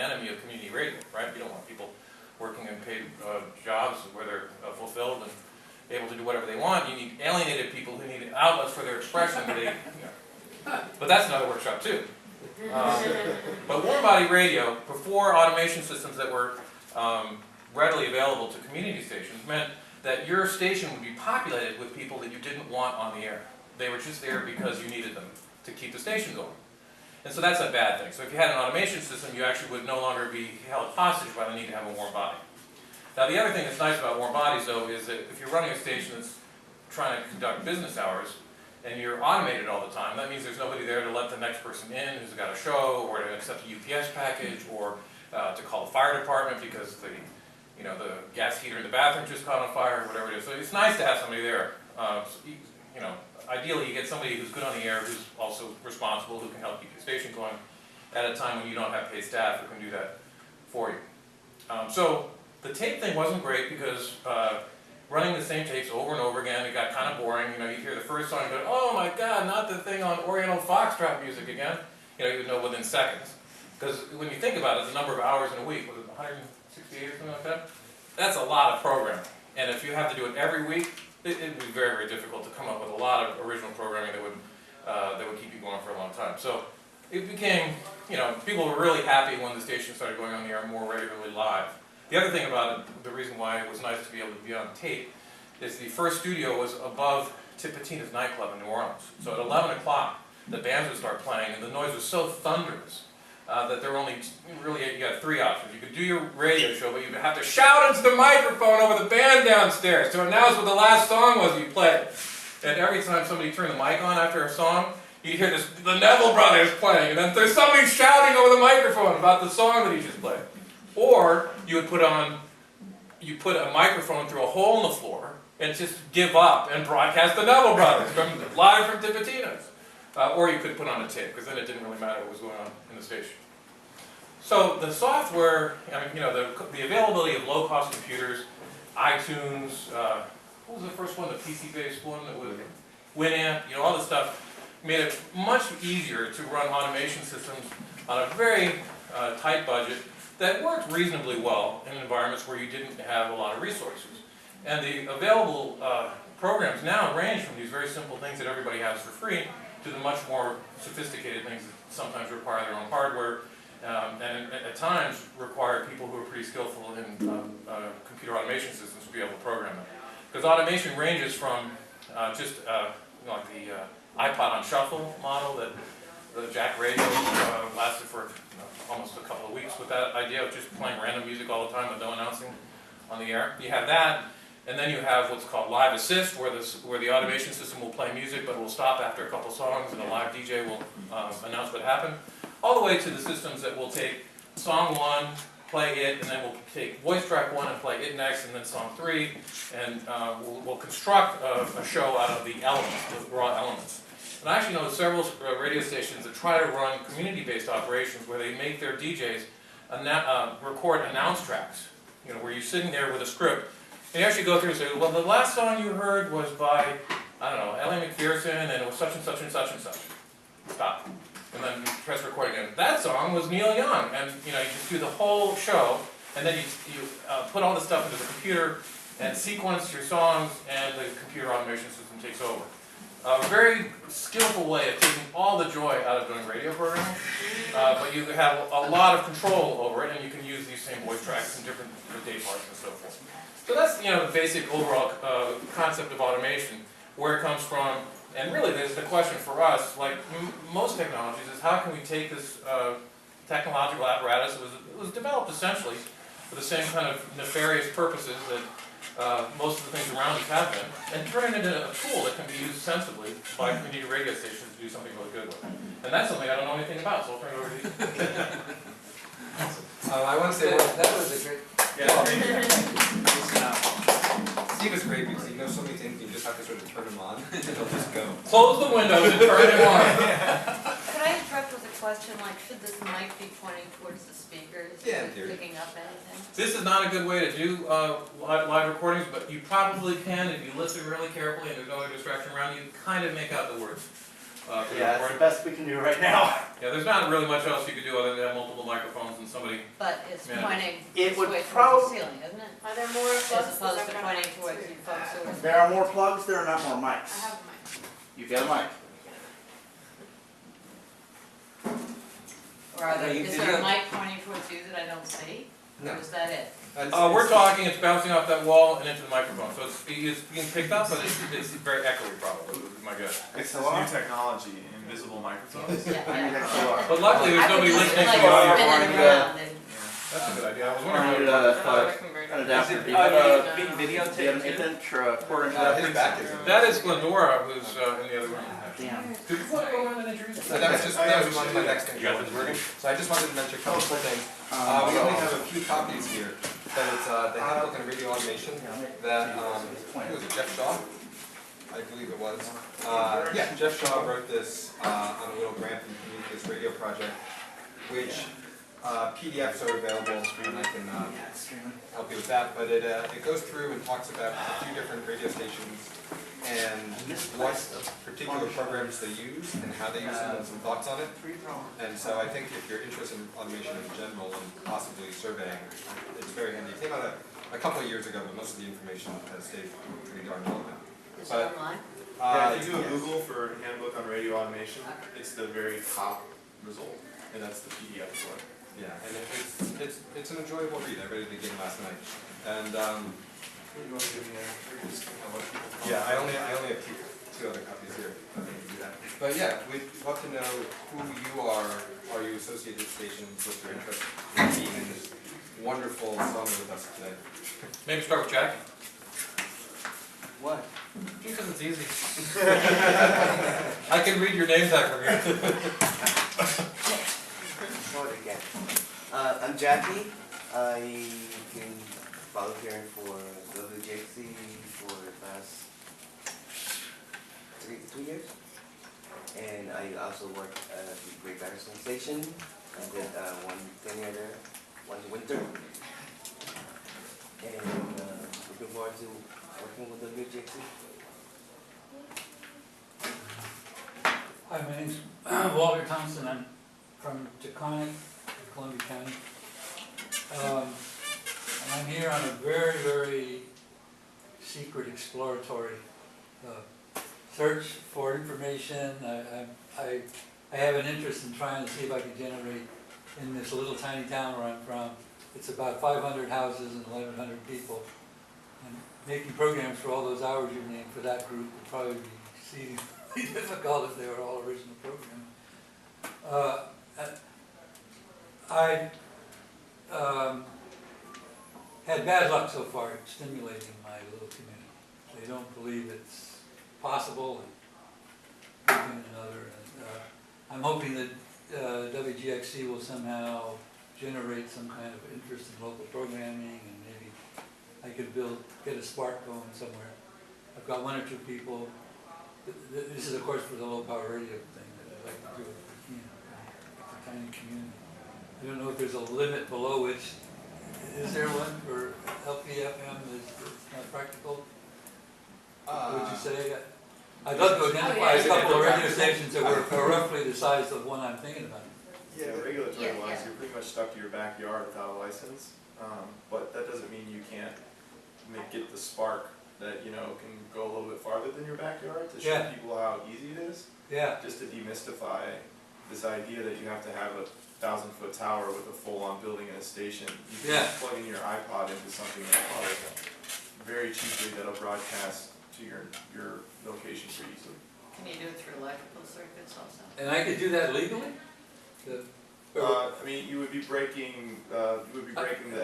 enemy of community radio, right? You don't want people working in paid jobs where they're fulfilled and able to do whatever they want. You need alienated people who need outlets for their expression. But that's another workshop too. But warm body radio, before automation systems that were readily available to community stations, meant that your station would be populated with people that you didn't want on the air. They were just there because you needed them to keep the station going. And so that's a bad thing. So if you had an automation system, you actually would no longer be held hostage by the need to have a warm body. Now the other thing that's nice about warm bodies, though, is that if you're running a station that's trying to conduct business hours, and you're automated all the time, that means there's nobody there to let the next person in who's got a show, or to accept a UPS package, or to call the fire department because the gas heater in the bathroom just caught on fire, or whatever it is. So it's nice to have somebody there. Ideally you get somebody who's good on the air, who's also responsible, who can help keep the station going at a time when you don't have paid staff who can do that for you. So the tape thing wasn't great because running the same tapes over and over again, it got kind of boring. You'd hear the first song and go, oh my God, not the thing on Oriental Foxtrot music again. You would know within seconds. Because when you think about it, the number of hours in a week, was it 168 or something like that? That's a lot of programming. And if you have to do it every week, it would be very, very difficult to come up with a lot of original programming that would keep you going for a long time. So it became, people were really happy when the station started going on the air more regularly live. The other thing about it, the reason why it was nice to be able to be on tape, is the first studio was above Tipitina's nightclub in New Orleans. So at 11 o'clock, the bands would start playing, and the noise was so thunderous that there were only, you got three options. You could do your radio show, but you'd have to shout into the microphone over the band downstairs to announce what the last song was you played. And every time somebody turned the mic on after a song, you'd hear the Neville Brothers playing, and then there's somebody shouting over the microphone about the song that he just played. Or you would put a microphone through a hole in the floor and just give up and broadcast the Neville Brothers live from Tipitina's. Or you could put on a tape, because then it didn't really matter what was going on in the station. So the software, the availability of low-cost computers, iTunes, what was the first one, the PC-based one that was Winamp, all this stuff, made it much easier to run automation systems on a very tight budget that worked reasonably well in environments where you didn't have a lot of resources. And the available programs now range from these very simple things that everybody has for free to the much more sophisticated things that sometimes require their own hardware and at times require people who are pretty skillful in computer automation systems to be able to program them. Because automation ranges from like the iPod on shuffle model that the Jack Radio lasted for almost a couple of weeks with that idea of just playing random music all the time with no announcing on the air. You have that, and then you have what's called live assist, where the automation system will play music but will stop after a couple songs and a live DJ will announce what happened. All the way to the systems that will take song one, play it, and then we'll take voice track one and play it next, and then song three, and we'll construct a show out of the elements, the raw elements. And I actually know several radio stations that try to run community-based operations where they make their DJs record announce tracks, where you're sitting there with a script, and you actually go through and say, well, the last song you heard was by, I don't know, Ellie McPherson, and it was such and such and such and such. Stop. And then you press record again. That song was Neil Young, and you just do the whole show, and then you put all the stuff into the computer and sequence your songs, and the computer automation system takes over. A very skillful way of taking all the joy out of doing radio programming, but you have a lot of control over it, and you can use these same voice tracks in different day parts and so forth. So that's the basic overall concept of automation, where it comes from. And really, the question for us, like most technologies, is how can we take this technological apparatus that was developed essentially for the same kind of nefarious purposes that most of the things around us have been, and turn it into a tool that can be used sensibly by community radio stations to do something really good with. And that's something I don't know anything about, so I'll turn it over to you. I want to say that was a great. Steve is great because he knows so many things. You just have to sort of turn him on, and he'll just go. Close the windows and turn him on. Could I interrupt with a question? Like, should this mic be pointing towards the speakers? Yeah, Is it picking up anything? This is not a good way to do live recordings, but you probably can if you listen really carefully and there's no other distraction around you. Kind of make out the words. For the Yeah, it's the recording. best we can do right now. Yeah, there's not really much else you could do other than have multiple microphones and somebody, But it's Yeah. pointing It this would way towards prob- the ceiling, isn't it? Are there more As plugs? opposed to pointing towards you folks who are. There are more plugs, there are not more I mics. have mine. You've got a mic. Or are there, You is did there a it. mic pointing towards you that I don't see? No. Or is that it? we're talking, it's bouncing off that wall and into the microphone, so it's being picked up, but it's very echoey probably, is my guess. It's this new technology, invisible microphones. Yeah. But luckily, there's nobody listening to I the would audio. just like spin it around and. That's a good idea, I was Or wondering. need what- an adapter. Is Do it, you have a, being do you have an videotaped? eighth inch or a quarter inch? His back is. That is Glendora, who's in the other room. Damn. Could you go around and introduce So that was just, that was one of my next things. You got this working? So I just wanted to mention a couple of things. We only have a few copies here, but it's the handbook on radio automation that, who was it, Jeff Shaw? I believe it was. Yeah, Jeff Shaw wrote this on a little grant from the Communications Radio Project, which PDFs are available, and I can help you with that. But it goes through and talks about a few different radio stations and what particular programs they use and how they use them and some thoughts on it. And so I think if you're interested in automation in general and possibly surveying, it's very handy. It came out a couple of years ago, but most of the information has stayed pretty darn relevant. Is it But- online? Yeah, if you do a Google for handbook on radio automation, it's the very top result, and that's the PDF for it. Yeah, and it's an enjoyable read. I read it again last night. And You want to give me a, yeah, I only have two other copies here. I think you do that. But yeah, we'd love to know who you are you associated stations, what's your interest in being in this wonderful summer with us today? Maybe start with Jack, What? because it's easy. I can read your name tag from here. Start again. I'm Jackie. I've been volunteering for WJC for the past three years. And I also work at the Great Barrington Station. I did one tenure there, one winter. And looking forward to working with WJC. Hi, my name's Walter Thompson. I'm from Taconic, Columbia County. And I'm here on a very, very secret exploratory search for information. I have an interest in trying to see if I can generate in this little tiny town where I'm from. It's about 500 houses and 1,100 people. And making programs for all those hours you named for that group would probably be exceedingly difficult if they were all original programs. I had bad luck so far stimulating my little community. They don't believe it's possible, and one thing and another. And, I'm hoping that WGXC will somehow generate some kind of interest in local programming, and maybe I could get a spark going somewhere. I've got one or two people. This is, of course, for the low power radio thing that I'd like to do. It's a tiny community. I don't know if there's a limit below which, is there one for LPFM that's not practical? What would you say? I'd love to identify a couple of radio stations that were roughly the size of one I'm thinking about. yeah, regulatory Yeah, wise, yeah. you're pretty much stuck to your backyard without a license. But that doesn't mean you can't get the spark that, can go a little bit farther than your backyard to show Yeah. people how easy it is. Yeah, Just to demystify this idea that you have to have a 1,000-foot tower with a full-on building and a station. You can Yeah. just plug in your iPod into something that very cheaply that'll broadcast to your location pretty easily. Can you do it through electrical circuits also? and I could do that legally? You would be breaking the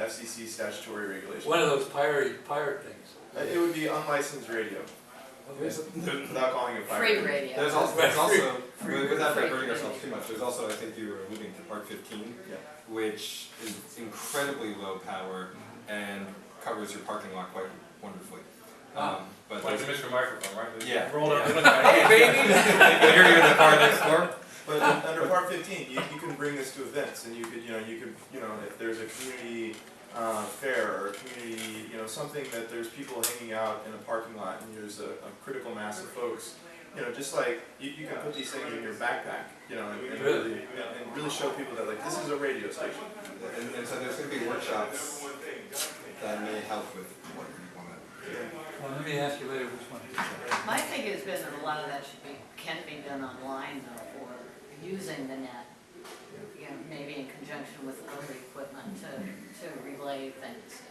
FCC statutory regulations. One of those pirate things. It would be unlicensed radio, Okay. without calling it pirate. Free radio. There's also, Free- without free diverting radio. ourselves too much, there's also, I think you were alluding to Part 15, Yeah. which is incredibly low power and covers your parking lot quite wonderfully. But Like there's- the Mr. Microphone, right? Yeah. Rolled up, hey baby! They can hear you in the car next door. But under Part 15, you can bring this to events, and you could, if there's a community fair or a community, something that there's people hanging out in a parking lot, and there's a critical mass of folks, you know, just like you can put these things in your backpack, you know, and really show people that like this is a radio station. And so there's going to be workshops that may help with what you want to do. Well, let me ask you later which one. My thing has been that a lot of that can be done online though, or using the net. You know, maybe in conjunction with other equipment to relay things.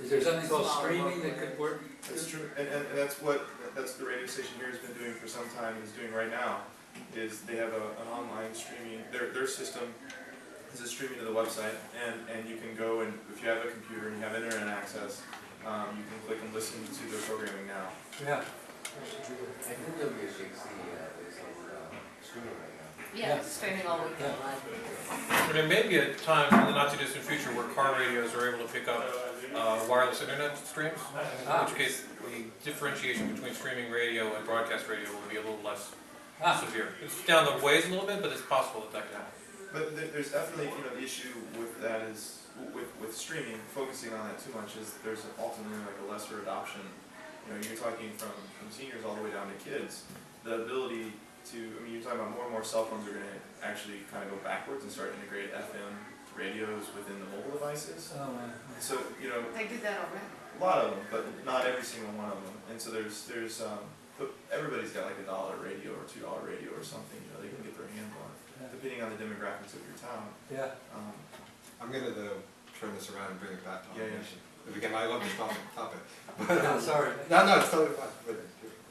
Is there something called streaming that could work? That's true, and that's the radio station here has been doing for some time, is doing right now, is they have an online streaming, their system is a streaming to the website, and you can go and, if you have a computer and you have internet access, you can click and listen to their programming now. Yeah. I think WHXC is streaming right now. Yeah, streaming all weekend live. And there may be a time in the not too distant future where car radios are able to pick up wireless internet streams, in which case the differentiation between streaming radio and broadcast radio will be a little less severe. It's down the ways a little bit, but it's possible that could happen. But there's definitely, you know, the issue with that is, with streaming, focusing on that too much is there's ultimately like a lesser adoption. You know, you're talking from seniors all the way down to kids. The ability to, I mean, you're talking about more and more cell phones are going to actually kind of go backwards and start to integrate FM radios within the mobile devices. Oh, man. So, you know, They do that already. a lot of them, but not every single one of them. And so but everybody's got like $1 radio or $2 radio or something, you know, they can get their hands on, depending on the demographics of your town. Yeah. I'm going to turn this around and bring it back to Yeah, yeah. automation. Again, I love this topic. Sorry. No, it's totally fine.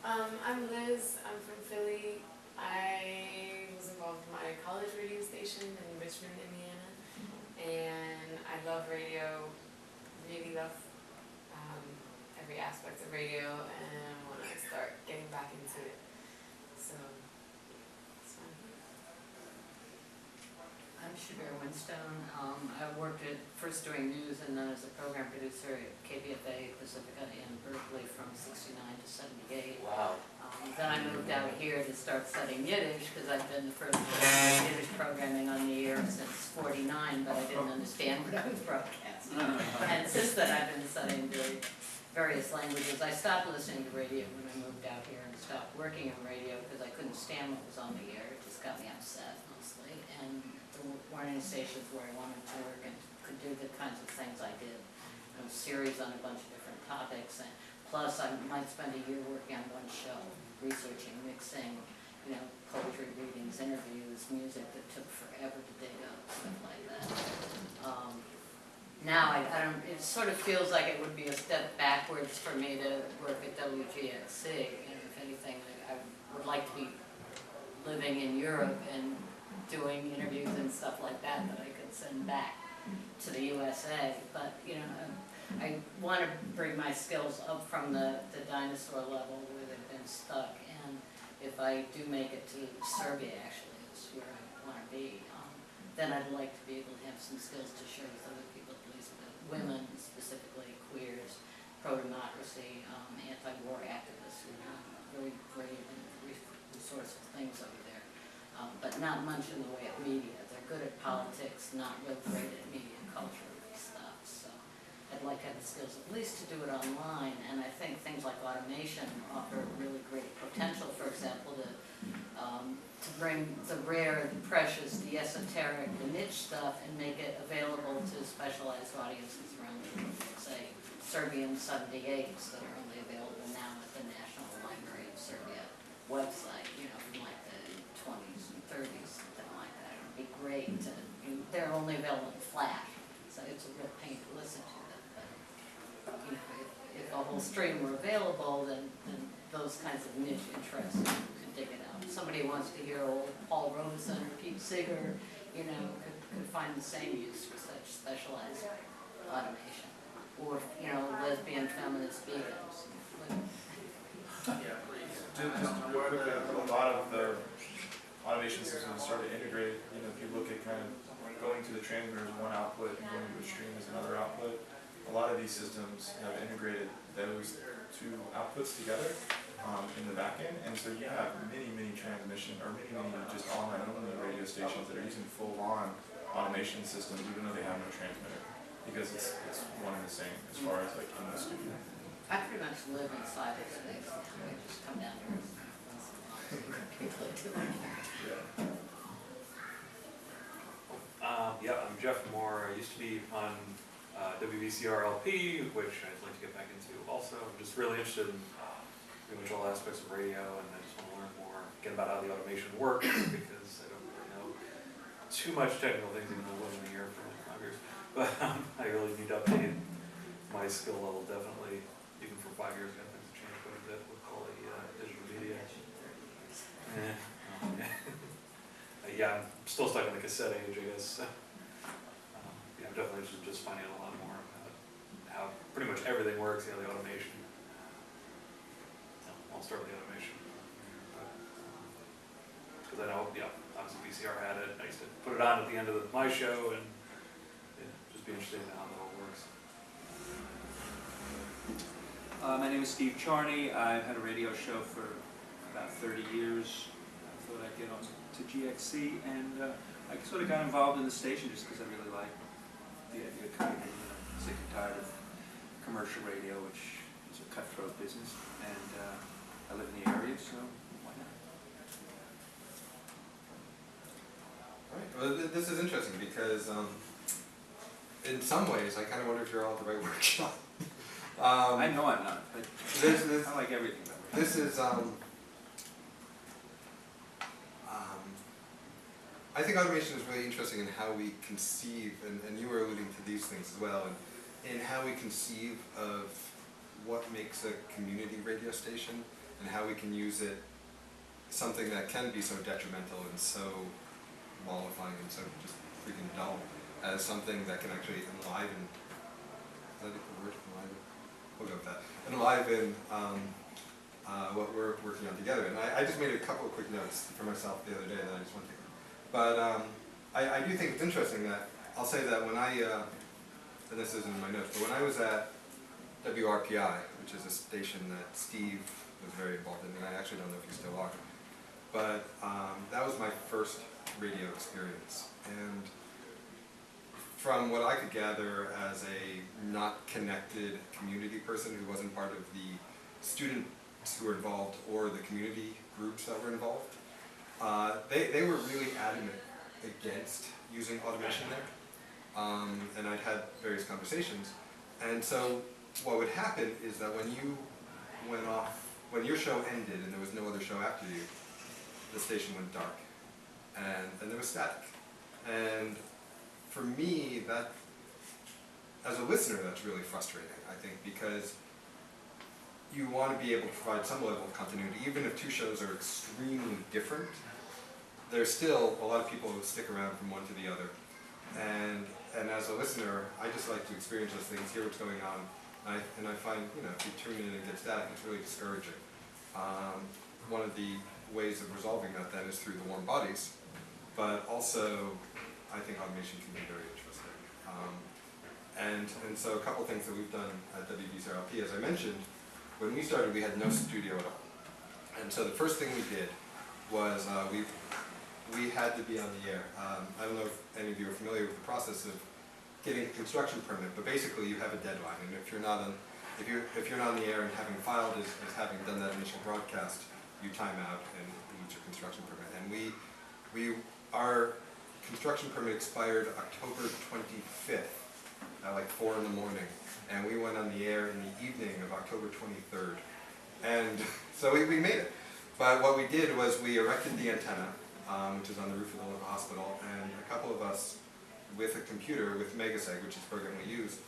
I'm Liz, I'm from Philly. I was involved in my college radio station in Richmond, Indiana, and I love radio, really love every aspect of radio, and want to start getting back into it. So, it's fun. I'm Shabir Winstone. I worked first doing news and then as a program producer at KBFA Pacifica in Berkeley from '69 to '78. Wow. Then I moved out here to start studying Yiddish because I've been the first person with Yiddish programming on the air since '49, but I didn't understand what I was broadcasting. And since then I've been studying various languages. I stopped listening to radio when I moved out here and stopped working on radio because I couldn't stand what was on the air. It just got me upset mostly. And there weren't any stations where I wanted to work and could do the kinds of things I did. Series on a bunch of different topics, and plus I might spend a year working on one show, researching, mixing, you know, poetry readings, interviews, music that took forever to dig up, stuff like that. Now I don't, it sort of feels like it would be a step backwards for me to work at WGXC, and if anything, I would like to be living in Europe and doing interviews and stuff like that I could send back to the USA, but you know, I want to bring my skills up from the dinosaur level where they've been stuck, and if I do make it to Serbia, actually, is where I want to be, then I'd like to be able to have some skills to share with other people, at least with women, specifically queers, pro-democracy, anti-war activists who are very brave and resourceful things over there, but not much in the way of media. They're good at politics, not real great at media culture stuff, so I'd like to have the skills at least to do it online, and I think things like automation offer really great potential, for example, to bring the rare, the precious, the esoteric, the niche stuff and make it available to specialized audiences around the world. Say, Serbian 78s that are only available now at the National Library of Serbia website, you know, from like the 20s and 30s, something like that. It would be great to, they're only available in Flash, so it's a real pain to listen to them. But, you know, if a whole stream were available, then those kinds of niche interests could dig it out. If somebody wants to hear old Paul Robeson or Pete Seeger, you know, could find the same use for such specialized automation. Or, you know, lesbian feminist vegans. A lot of the automation systems start to integrate, you know, if you look at kind of going to the transmitter as one output and going to a stream as another output, a lot of these systems have integrated those two outputs together in the back end, and so you have many transmission, or many just online only radio stations that are using full-on automation systems even though they have no transmitter, because it's one and the same as far as like in the studio. I pretty much live inside of space now. I just come down here once in a while. Yeah, I'm Jeff Moore. I used to be on WVCR LP, which I'd like to get back into also. I'm just really interested in pretty much all aspects of radio, and I just want to learn more, get about how the automation works, because I don't really know too much technical things, even though I wasn't here for like 5 years. But I really need to update my skill level, definitely. Even for 5 years, things have changed quite a bit with all the digital media. Yeah, I'm still stuck in the cassette age, I guess. Yeah, I'm definitely interested in just finding out a lot more about how pretty much everything works, the automation. I'll start with the automation. Because I know, yeah, obviously VCR had it. I used to put it on at the end of my show, and yeah, just be interested in how that all works. My name is Steve Charney. I've had a radio show for about 30 years. I thought I'd get on to GXC, and I sort of got involved in the station just because I really like the idea of kind of getting sick and tired of commercial radio, which is a cutthroat business, and I live in the area, so why not? Right. Well, this is interesting because in some ways I kind of wonder if you're all at the right workshop. I know I'm not, but this I like everything about it. this is I think automation is really interesting in how we conceive, and you were alluding to these things as well, and in how we conceive of what makes a community radio station and how we can use it, something that can be so detrimental and so mollifying and so just freaking dull, as something that can actually enliven, is that a word, enliven? We'll go with that. Enliven what we're working on together. And I just made a couple of quick notes for myself the other day that I just want to. But I do think it's interesting that, I'll say that when I, and this isn't in my notes, but when I was at WRPI, which is a station that Steve was very involved in, and I actually don't know if you still are, but that was my first radio experience. And from what I could gather as a not connected community person who wasn't part of the students who were involved or the community groups that were involved, they were really adamant against using automation there. And I'd had various conversations. And so what would happen is that when you went off, when your show ended and there was no other show after you, the station went dark. And there was static. And for me, that, as a listener, that's really frustrating, I think, because you want to be able to provide some level of continuity. Even if two shows are extremely different, there's still a lot of people who stick around from one to the other. And as a listener, I just like to experience those things, hear what's going on. And I find, you know, if you tune in and get static, it's really discouraging. One of the ways of resolving that then is through the warm bodies, but also I think automation can be very interesting. And so a couple things that we've done at WVCRLP, as I mentioned, when we started we had no studio at all. And so the first thing we did was we had to be on the air. I don't know if any of you are familiar with the process of getting a construction permit, but basically you have a deadline, and if you're not on the air and having filed as having done that initial broadcast, you time out and lose your construction permit. And our construction permit expired October 25th at like 4 in the morning, and we went on the air in the evening of October 23rd. And so we made it. But what we did was we erected the antenna, which is on the roof of the hospital, and a couple of us with a computer, with Megaseg, which is the program we use,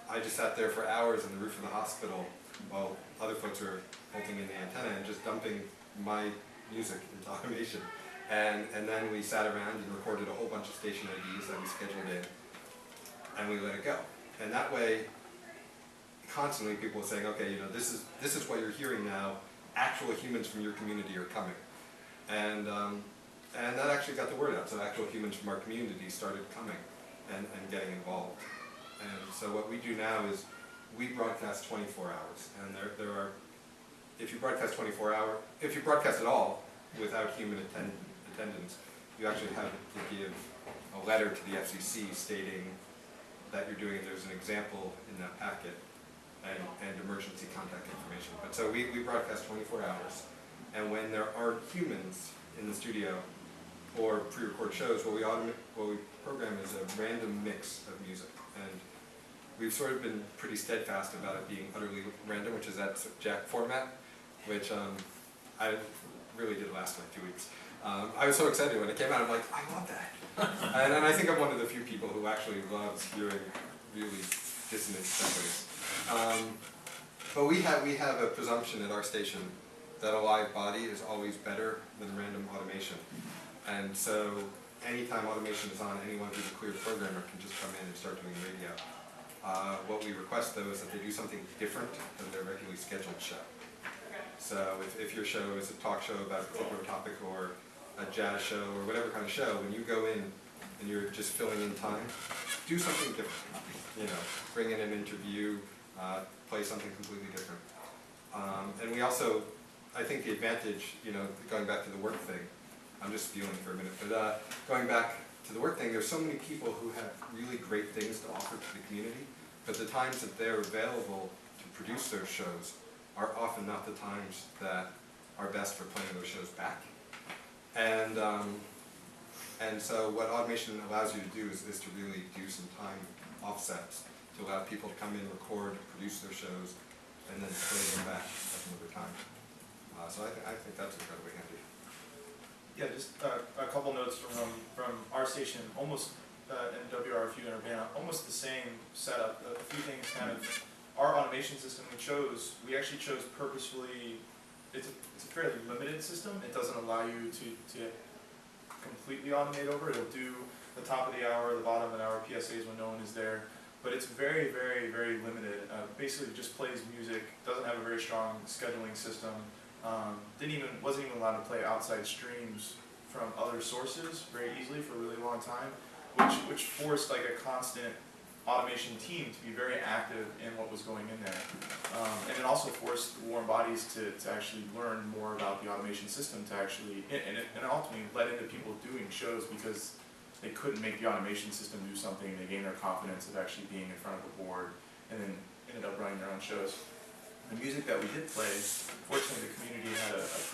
I just sat there for hours on the roof of the hospital while other folks were bolting in the antenna and just dumping my music into automation. And then we sat around and recorded a whole bunch of station IDs that we scheduled in, and we let it go. And that way, constantly people were saying, okay, you know, this is what you're hearing now. Actual humans from your community are coming. And that actually got the word out. So actual humans from our community started coming and getting involved. And so what we do now is we broadcast 24 hours. And there are, if you broadcast at all without human attendance, you actually have to give a letter to the FCC stating that you're doing it. There's an example in that packet and emergency contact information. But so we broadcast 24 hours. And when there aren't humans in the studio or pre-record shows, what we program is a random mix of music. And we've sort of been pretty steadfast about it being utterly random, which is that Jack format, which I really did last like 2 weeks. I was so excited when it came out. I'm like, I love that. and I think I'm one of the few people who actually loves hearing really dissonant segues. But we have a presumption at our station that a live body is always better than random automation. And so anytime automation is on, anyone who's a clear programmer can just come in and start doing radio. What we request though is that they do something different than their regularly scheduled show. So if your show is a talk show about a particular topic or a jazz show or whatever kind of show, when you go in and you're just filling in time, do something different. You know, bring in an interview, play something completely different. And we also, I think the advantage, you know, going back to the work thing, I'm just spewing for a minute, but going back to the work thing, there's so many people who have really great things to offer to the community, but the times that they're available to produce their shows are often not the times that are best for playing those shows back. And so what automation allows you to do is to really do some time offsets to allow people to come in, record, produce their shows, and then play them back at another time. So I think that's incredibly handy. Yeah, just a couple notes from our station, almost in WRFU and Urbana, almost the same setup. A few things kind of, our automation system we actually chose purposefully, it's a fairly limited system. It doesn't allow you to completely automate over. It'll do the top of the hour, the bottom of the hour, PSAs when no one is there. But it's very, very, very limited. Basically just plays music, doesn't have a very strong scheduling system. Wasn't even allowed to play outside streams from other sources very easily for a really long time, which forced like a constant automation team to be very active in what was going in there. And it also forced warm bodies to actually learn more about the automation system to actually, and it ultimately led into people doing shows because they couldn't make the automation system do something. They gained their confidence of actually being in front of a board and then ended up running their own shows. The music that we did play, fortunately the community had has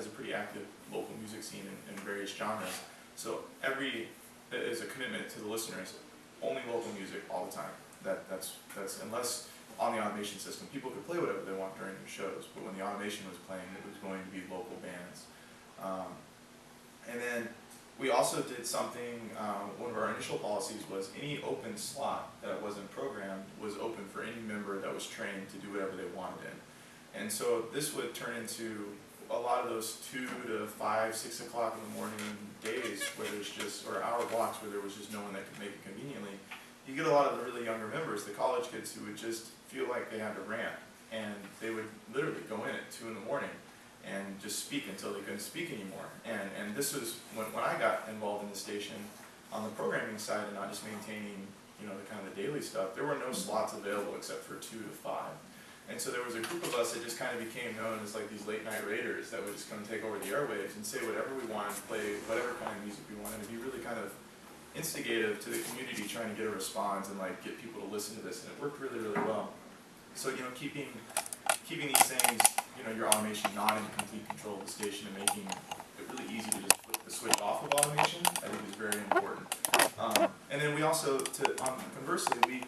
a pretty active local music scene in various genres. So is a commitment to the listeners, only local music all the time. That's unless on the automation system, people could play whatever they want during their shows, but when the automation was playing, it was going to be local bands. And then we also did something, one of our initial policies was any open slot that wasn't programmed was open for any member that was trained to do whatever they wanted in. And so this would turn into a lot of those 2 to 5, 6 o'clock in the morning days where there's just, or hour blocks where there was just no one that could make it conveniently. You get a lot of the really younger members, the college kids who would just feel like they had to rant, and they would literally go in at 2 in the morning and just speak until they couldn't speak anymore. And this was when I got involved in the station on the programming side and not just maintaining, you know, the kind of the daily stuff. There were no slots available except for 2 to 5. And so there was a group of us that just kind of became known as like these late night raiders that would just come take over the airwaves and say whatever we wanted, play whatever kind of music we wanted, to be really kind of instigative to the community, trying to get a response and like get people to listen to this, and it worked really, really well. So, you know, keeping these things, you know, your automation not in complete control of the station and making it really easy to just flip the switch off of automation, I think is very important. And then we also, conversely, we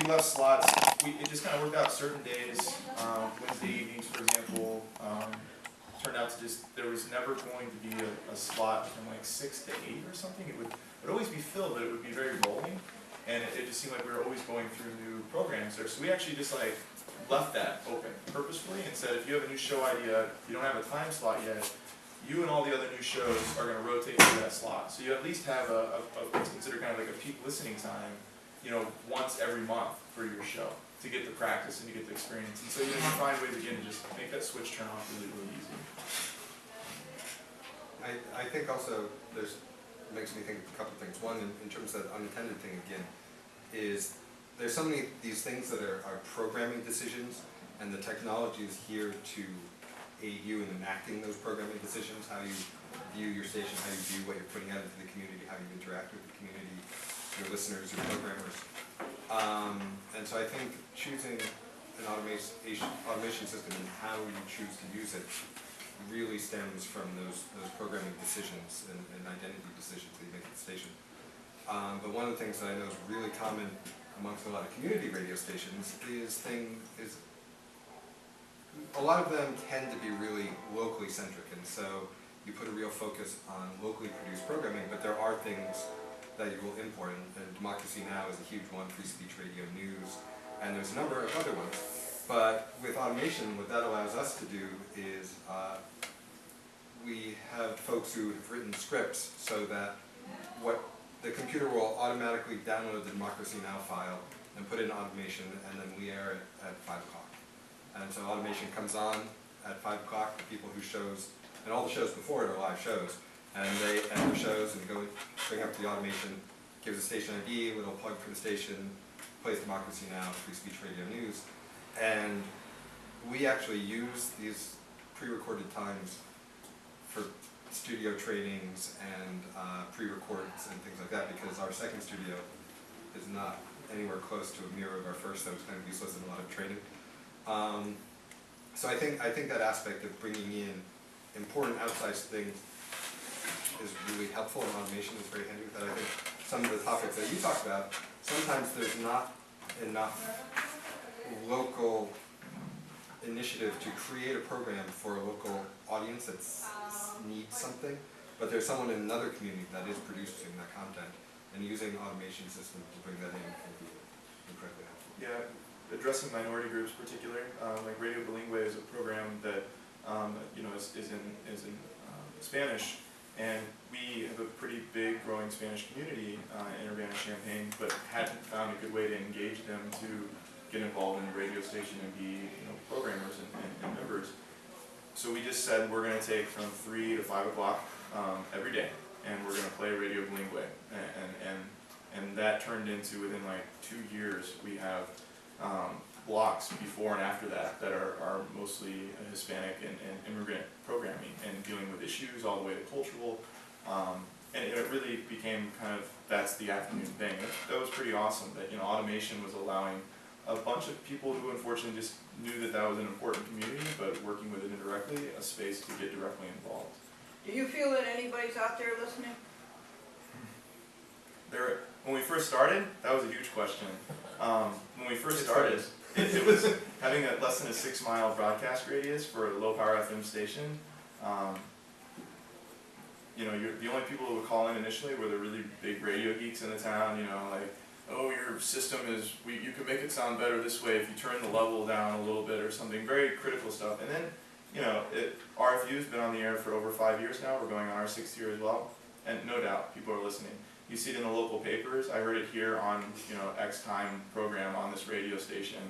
left slots, it just kind of worked out certain days, Wednesday evenings, for example, turned out to just, there was never going to be a slot from like 6 to 8 or something. It would always be filled, but it would be very rolling. And it just seemed like we were always going through new programs there. So we actually just like left that open purposefully and said, if you have a new show idea, if you don't have a time slot yet, you and all the other new shows are going to rotate through that slot. So you at least have what's considered kind of like a peak listening time, you know, once every month for your show to get the practice and to get the experience. And so you can find ways again to just make that switch turn off really, really easy. I think also it makes me think of a couple of things. One, in terms of that unintended thing again, is there's so many these things that are programming decisions, and the technology is here to aid you in enacting those programming decisions, how you view your station, how you view what you're putting out into the community, how you interact with the community, your listeners, your programmers. And so I think choosing an automation system and how you choose to use it really stems from those programming decisions and identity decisions that you make at the station. But one of the things that I know is really common amongst a lot of community radio stations is a lot of them tend to be really locally centric, and so you put a real focus on locally produced programming, but there are things that you will import, and Democracy Now! Is a huge one, Free Speech Radio News, and there's a number of other ones. But with automation, what that allows us to do is we have folks who have written scripts so that the computer will automatically download the Democracy Now! File and put it in automation, and then we air it at 5 o'clock. And so automation comes on at 5 o'clock, the people whose shows, and all the shows before it are live shows, and they end the shows and bring up the automation, gives a station ID, little plug for the station, plays Democracy Now!, Free Speech Radio News, and we actually use these pre-recorded times for studio trainings and pre-records and things like that, because our second studio is not anywhere close to a mirror of our first, so it's kind of useless in a lot of training. So I think that aspect of bringing in important outside things is really helpful, and automation is very handy with that. I think some of the topics that you talked about, sometimes there's not enough local initiative to create a program for a local audience that needs something, but there's someone in another community that is producing that content, and using automation systems to bring that in can be incredibly helpful. Yeah, addressing minority groups particularly, like Radio Bilingüe is a program that is in Spanish, and we have a pretty big growing Spanish community in Urbana-Champaign, but hadn't found a good way to engage them to get involved in the radio station and be programmers and members. So we just said we're going to take from 3 to 5 o'clock every day, and we're going to play Radio Bilingüe, and that turned into, within like 2 years, we have blocks before and after that are mostly Hispanic and immigrant programming and dealing with issues all the way to cultural, and it really became kind of, that's the afternoon thing. That was pretty awesome, that automation was allowing a bunch of people who unfortunately just knew that was an important community, but working with it indirectly, a space to get directly involved. Do you feel that anybody's out there listening? When we first started, that was a huge question. When we first started, it was having less than a 6-mile broadcast radius for a low-power FM station. The only people who would call in initially were the really big radio geeks in the town. Like, oh, your system is, you can make it sound better this way if you turn the level down a little bit or something. Very critical stuff. And then, RFU's been on the air for over 5 years now. We're going on our 6th year as well, and no doubt people are listening. You see it in the local papers. I heard it here on, X time program on this radio station.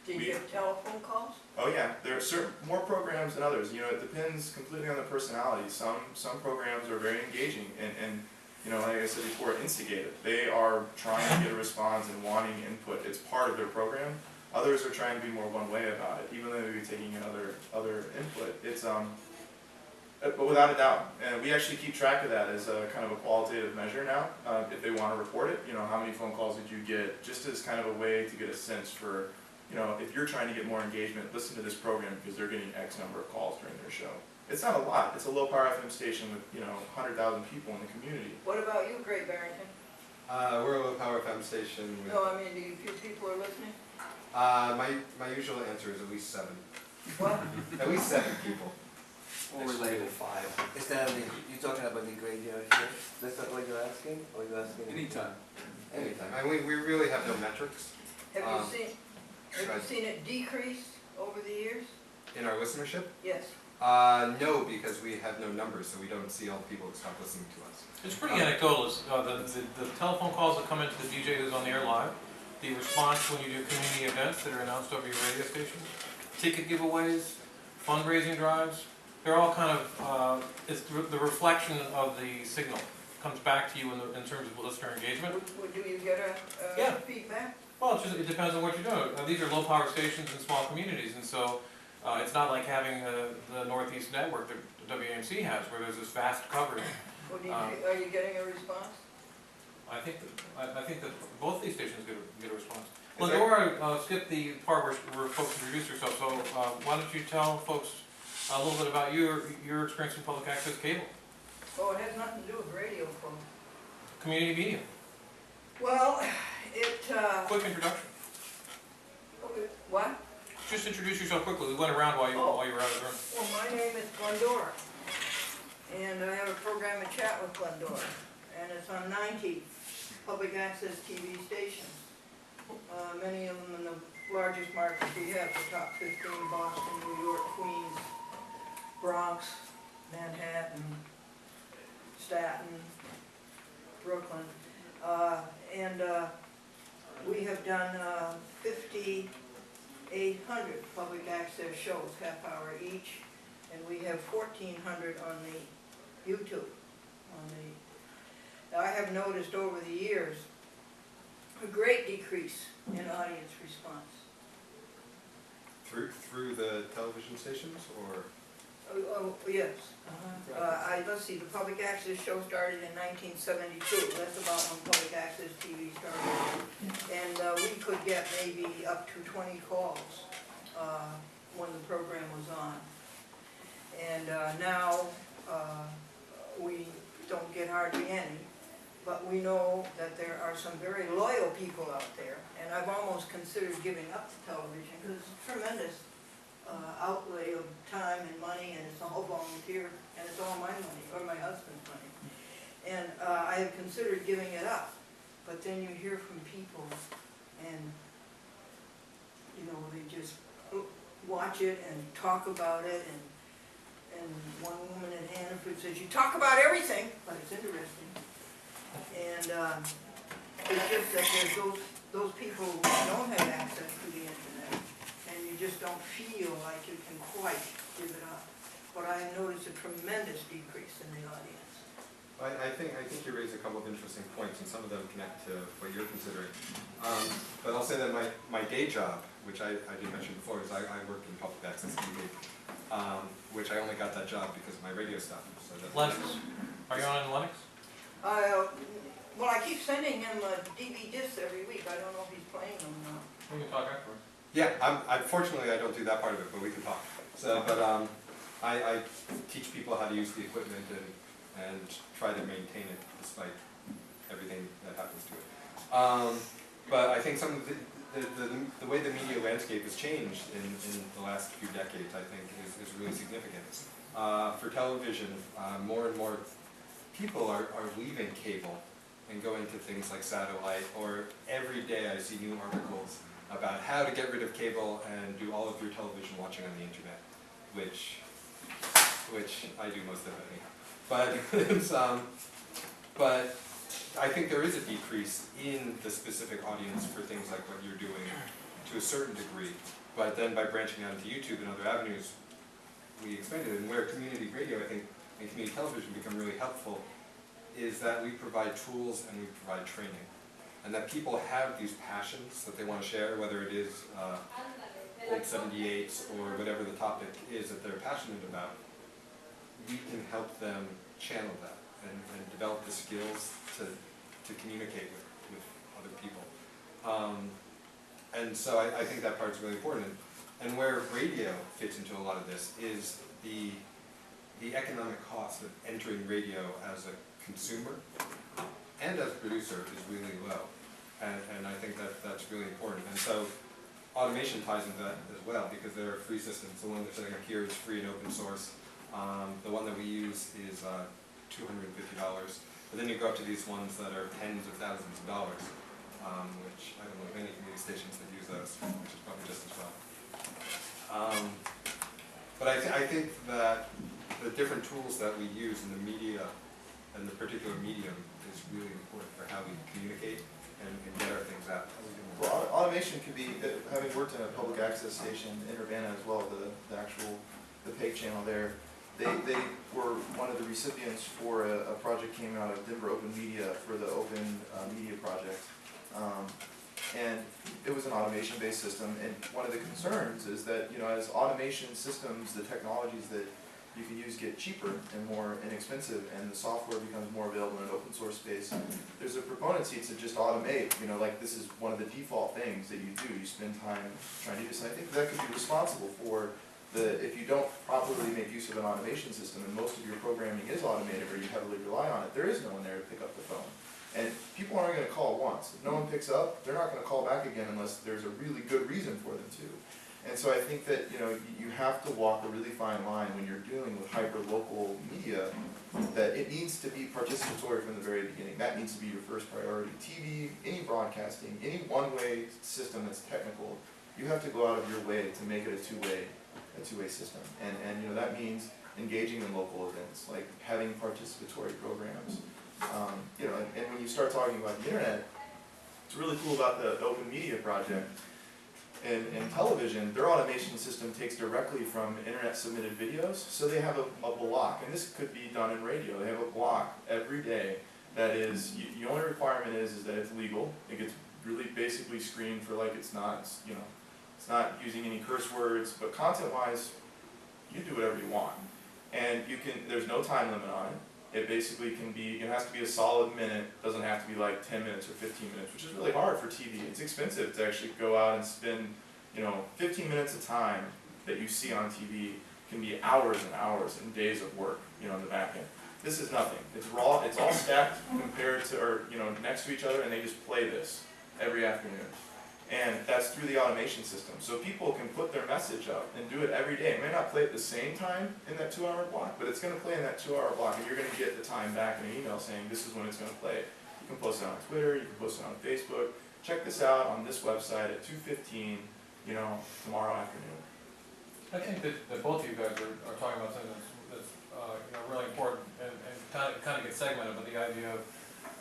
Do you get telephone calls? Oh yeah, there are more programs than others. It depends completely on the personality. Some programs are very engaging and like I said before, instigative. They are trying to get a response and wanting input. It's part of their program. Others are trying to be more one way about it, even though they may be taking in other input. It's but without a doubt, and we actually keep track of that as a kind of a qualitative measure now. If they want to report it, how many phone calls did you get, just as kind of a way to get a sense for, if you're trying to get more engagement, listen to this program because they're getting X number of calls during their show. It's not a lot. It's a low power FM station with 100,000 people in the community. What about you, Great Barrington? We're a low power FM station. No, I mean, do you feel people are listening? My usual answer is at least 7. What? At least 7 people. Or related 5. Is that you talking about the radio show? That's not what you're asking? Or you're asking? Anytime. Anytime. We really have no metrics Have you seen it decrease over the years? in our listenership. Yes. No, because we have no numbers, so we don't see all the people who stop listening to us. It's pretty anecdotal. The telephone calls that come into the DJ who's on the air live, the response when you do community events that are announced over your radio station, ticket giveaways, fundraising drives, they're all kind of, it's the reflection of the signal. Comes back to you in terms of listener engagement. Do you get Yeah. feedback? Well, it depends on what you're doing. These are low power stations in small communities, and so it's not like having the Northeast network that WAMC has, where there's this vast coverage. Or are you getting a response? I think that both these stations get a response. Glendora skipped the part where folks introduce yourself, so why don't you tell folks a little bit about your experience in public access cable, Oh, it has nothing to do with radio, folks. community media, Well, quick introduction. what? Just introduce yourself quickly, we went around while you were out of the room. Well, my name is Glendora, and I have a program at Chat with Glendora, and it's on 90 public access TV stations. Many of them in the largest markets we have, the top 15, Boston, New York, Queens, Bronx, Manhattan, Staten, Brooklyn. We have done 5,800 public access shows, half hour each, and we have 1,400 on the YouTube. Now, I have noticed over the years a great decrease in audience response. Through the television stations, or? Yes. Let's see, the public access show started in 1972. That's about when public access TV started. And we could get maybe up to 20 calls when the program was on. And now we don't get hardly any. But we know that there are some very loyal people out there. And I've almost considered giving up the television because it's a tremendous outlay of time and money, and it's all volunteer, and it's all my money, or my husband's money. And I have considered giving it up, but then you hear from people, and they just watch it and talk about it, and one woman in Hannaford says, "You talk about everything, but it's interesting." And it's just that there's those people who don't have access to the internet, and you just don't feel like you can quite give it up. But I have noticed a tremendous decrease in the audience. I think you raise a couple of interesting points, and some of them connect to what you're considering. But I'll say that my day job, which I didn't mention before, is I work in public access TV, which I only got that job because of my radio stuff. So Lennox, are you on Lennox? Well, I keep sending him DV discs every week. I don't know if he's playing them or not. We can talk afterwards. Yeah, unfortunately I don't do that part of it, but we can talk. So, but I teach people how to use the equipment and try to maintain it despite everything that happens to it. But I think some of the way the media landscape has changed in the last few decades, I think, is really significant. For television, more and more people are leaving cable and going to things like satellite, or every day I see new articles about how to get rid of cable and do all of your television watching on the internet, which I do most of it anyhow. But I think there is a decrease in the specific audience for things like what you're doing to a certain degree, but then by branching out into YouTube and other avenues, we expanded. And where community radio, I think, and community television become really helpful is that we provide tools and we provide training. And that people have these passions that they want to share, whether it is old 78s or whatever the topic is that they're passionate about. We can help them channel that and develop the skills to communicate with other people. And so I think that part's really important. And where radio fits into a lot of this is the economic cost of entering radio as a consumer and as a producer is really low. And I think that's really important. And so automation ties into that as well, because there are free systems. The one that's setting up here is free and open source. The one that we use is $250. But then you go up to these ones that are tens of thousands of dollars, which I don't know of any community stations that use those, which is probably just as well. But I think that the different tools that we use in the media and the particular medium is really important for how we communicate and get our things out. Well, automation could be, having worked in a public access station in Urbana as well, the PEG channel there, they were one of the recipients for a project came out of Denver Open Media for the Open Media Project. And it was an automation-based system, and one of the concerns is that, as automation systems, the technologies that you can use get cheaper and more inexpensive, and the software becomes more available in an open source space. There's a proponency to just automate, like this is one of the default things that you do. You spend time trying to do this, and I think that could be responsible for if you don't properly make use of an automation system, and most of your programming is automated or you heavily rely on it, there is no one there to pick up the phone. And people aren't going to call once. If no one picks up, they're not going to call back again unless there's a really good reason for them to. And so I think that you have to walk a really fine line when you're dealing with hyper-local media, that it needs to be participatory from the very beginning. That needs to be your first priority. TV, any broadcasting, any one-way system that's technical, you have to go out of your way to make it a two-way system. And that means engaging in local events, like having participatory programs. And when you start talking about the internet, it's really cool about the Open Media Project. In television, their automation system takes directly from internet submitted videos, so they have a block, and this could be done in radio. They have a block every day that is, the only requirement is that it's legal. It gets really basically screened for like it's not using any curse words, but content-wise, you do whatever you want. And there's no time limit on it. It basically it has to be a solid minute, doesn't have to be like 10 minutes or 15 minutes, which is really hard for TV. It's expensive to actually go out and spend, 15 minutes of time that you see on TV can be hours and hours and days of work, in the back end. This is nothing. It's raw, it's all stacked compared to, or, next to each other, and they just play this every afternoon. And that's through the automation system. So people can put their message up and do it every day. It may not play at the same time in that 2-hour block, but it's going to play in that 2-hour block, and you're going to get the time back in an email saying this is when it's going to play. You can post it on Twitter, you can post it on Facebook. Check this out on this website at 2:15, tomorrow afternoon. I think that both of you guys are talking about something that's really important and kind of gets segmented, but the idea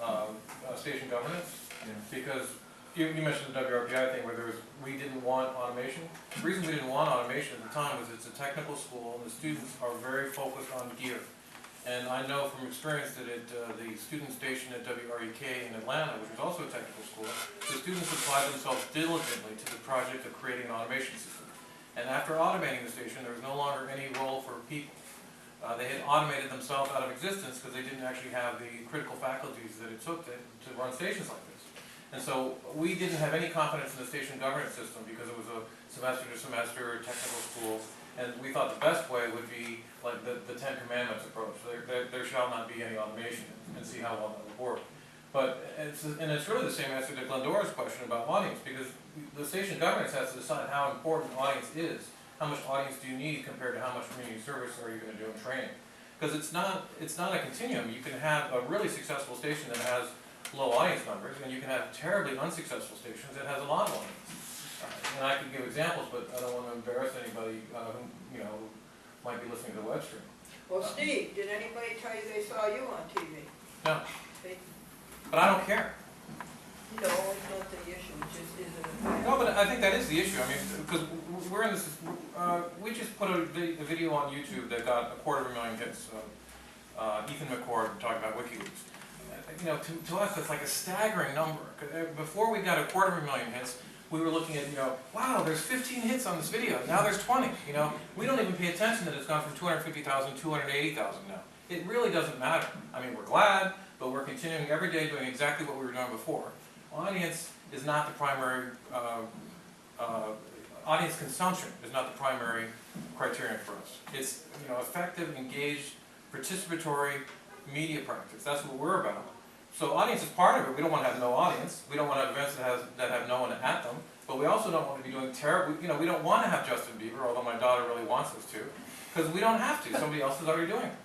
of station governance, because you mentioned the WRPI thing where we didn't want automation. The reason we didn't want automation at the time was it's a technical school and the students are very focused on gear. And I know from experience that at the student station at WREK in Atlanta, which was also a technical school, the students applied themselves diligently to the project of creating an automation system. And after automating the station, there was no longer any role for people. They had automated themselves out of existence because they didn't actually have the critical faculties that it took to run stations like this. And so we didn't have any confidence in the station governance system because it was a semester-to-semester technical school, and we thought the best way would be like the Ten Commandments approach. There shall not be any automation, and see how well that would work. But it's really the same answer to Glendora's question about audience, because the station governance has to decide how important audience is. How much audience do you need compared to how much community service are you going to do in training? Because it's not a continuum. You can have a really successful station that has low audience numbers, and you can have terribly unsuccessful stations that has a lot of audience. And I could give examples, but I don't want to embarrass anybody who might be listening to the web stream. Well, Steve, did anybody tell you they saw you on TV? No, They, but I don't care. no, it's not the issue, it just isn't a fact. No, but I think that is the issue. I mean, because we're in this, we just put a video on YouTube that got 250,000 hits. Ethan McCord talking about WikiLeaks. To us, that's like a staggering number. Before we got 250,000 hits, we were looking at, wow, there's 15 hits on this video. Now there's 20. We don't even pay attention that it's gone from 250,000 to 280,000 now. It really doesn't matter. I mean, we're glad, but we're continuing every day doing exactly what we were doing before. Audience is not the primary, audience consumption is not the primary criterion for us. It's, effective, engaged, participatory media practice. That's what we're about. So audience is part of it. We don't want to have no audience. We don't want to have events that have no one at them. But we also don't want to be doing terrible. We don't want to have Justin Bieber, although my daughter really wants us to, because we don't have to. Somebody else is already doing it.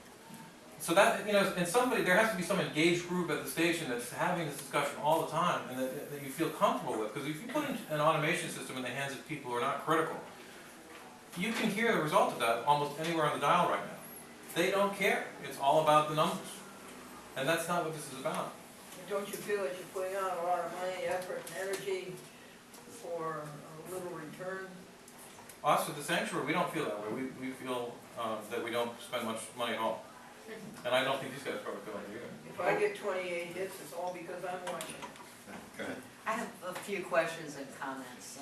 So that, and there has to be some engaged group at the station that's having this discussion all the time, and that you feel comfortable with. Because if you put an automation system in the hands of people who are not critical, you can hear the result of that almost anywhere on the dial right now. They don't care. It's all about the numbers. And that's not what this is about. Don't you feel that you're putting out a lot of money, effort, and energy for a little return? Us at the sanctuary, we don't feel that way. We feel that we don't spend much money at all. And I don't think these guys probably feel like it either. If I get 28 hits, it's all because I'm watching. Go ahead. I have a few questions and comments,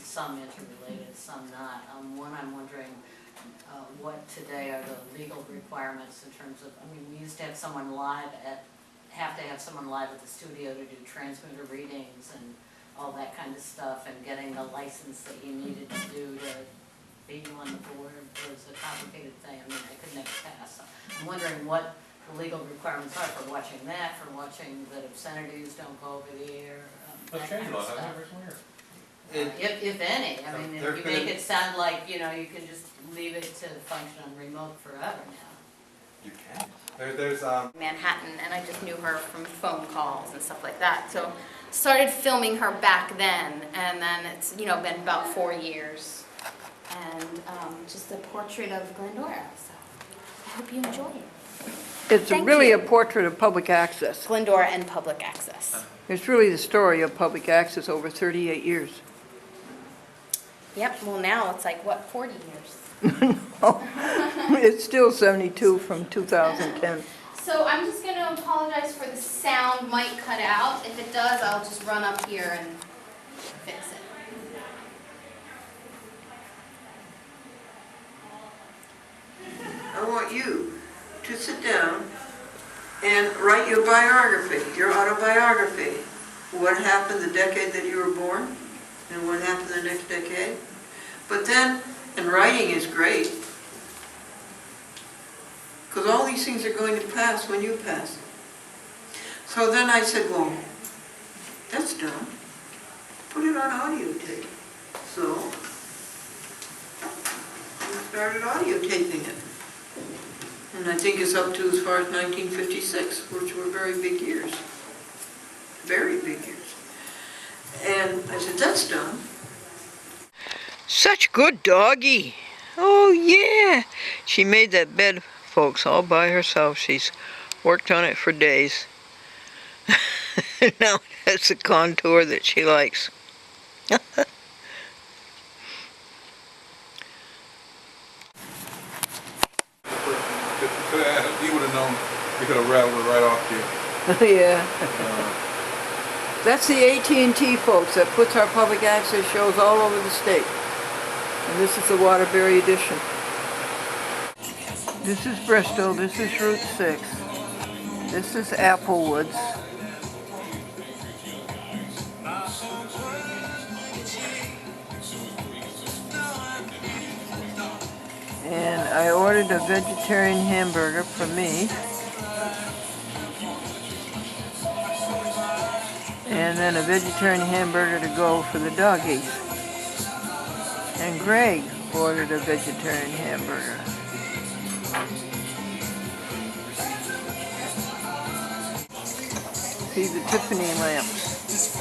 some interrelated, some not. One, I'm wondering, what today are the legal requirements in terms of, I mean, we used to have someone live have to have someone live at the studio to do transmitter readings and all that kind of stuff, and getting the license that you needed to do to be on the board was a complicated thing. I mean, I could never pass. So I'm wondering what the legal requirements are for watching that, for watching that obscenities don't go over the air, that Let's kind change of it, stuff. have every year. If any, I mean, There if you could- make it sound like, you know, you can just leave it to function on remote forever now. You can. There's Manhattan, and I just knew her from phone calls and stuff like that. So started filming her back then, and then it's, you know, been about 4 years. And just a portrait of Glendora, so I hope you enjoy it. It's Thank really you. a portrait of public access. Glendora and public access. It's really the story of public access over 38 years. Yep, well now it's like, what, 40 years? It's still 72 from 2010. So I'm just going to apologize for the sound might cut out. If it does, I'll just run up here and fix it. I want you to sit down and write your biography, your autobiography. What happened the decade that you were born, and what happened the next decade. But then, and writing is great, because all these things are going to pass when you pass. So then I said, well, that's done. Put it on audio tape. So, we started audio taping it. And I think it's up to as far as 1956, which were very big years. Very big years. And I said, that's done. Such good doggy. Oh yeah. She made that bed, folks, all by herself. She's worked on it for days. Now that's the contour that she likes. You would have known, you could have rattled it right off you. Yeah. That's the AT&T folks that puts our public access shows all over the state. And this is the Waterbury edition. This is Bristol, this is Route 6. This is Applewoods. And I ordered a vegetarian hamburger for me. And then a vegetarian hamburger to go for the doggies. And Greg ordered a vegetarian hamburger. See the Tiffany lamps.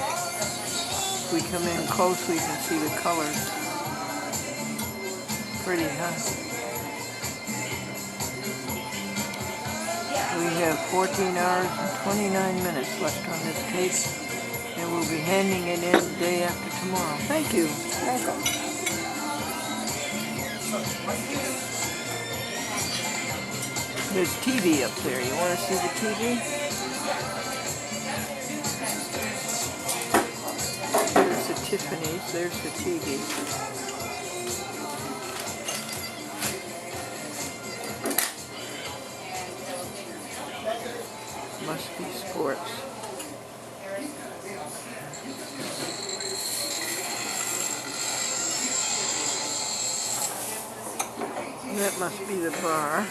If we come in close, we can see the colors. Pretty, huh? We have 14 hours and 29 minutes left on this tape, and we'll be handing it in the day after tomorrow. Thank you. Welcome. There's TV up there. You want to see the TV? There's the Tiffany's. There's the TV. Must be sports. That must be the bar.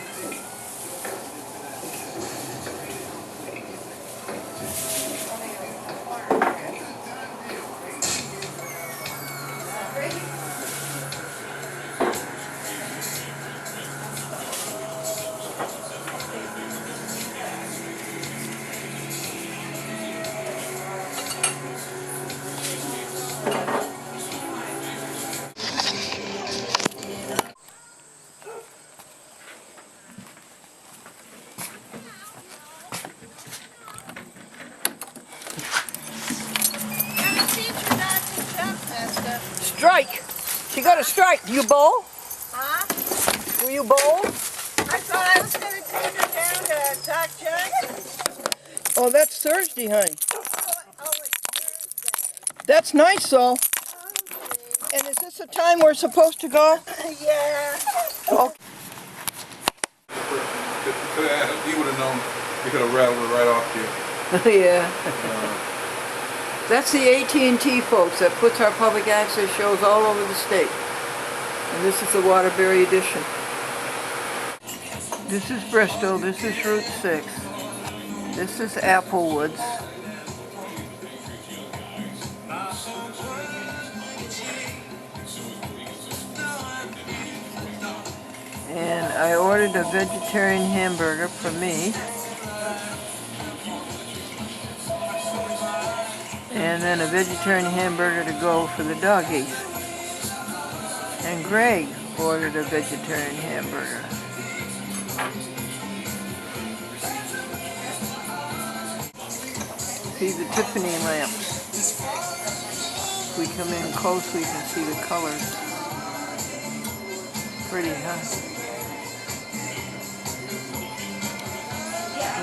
Strike! She got a strike. You bowl? Huh? Will you bowl? I thought I was gonna take her down to Doc Jackson's. Oh, that's Thursday, honey. Oh, it's Thursday. That's nice, though. Oh, And is this the time we're supposed to go? yeah. He would have known. He could have rattled it right off you. Yeah. That's the AT&T folks that puts our public access shows all over the state. And this is the Waterbury edition. This is Bristol, this is Route 6. This is Applewoods. And I ordered a vegetarian hamburger for me. And then a vegetarian hamburger to go for the doggies. And Greg ordered a vegetarian hamburger. See the Tiffany lamps. If we come in close, we can see the colors. Pretty, huh?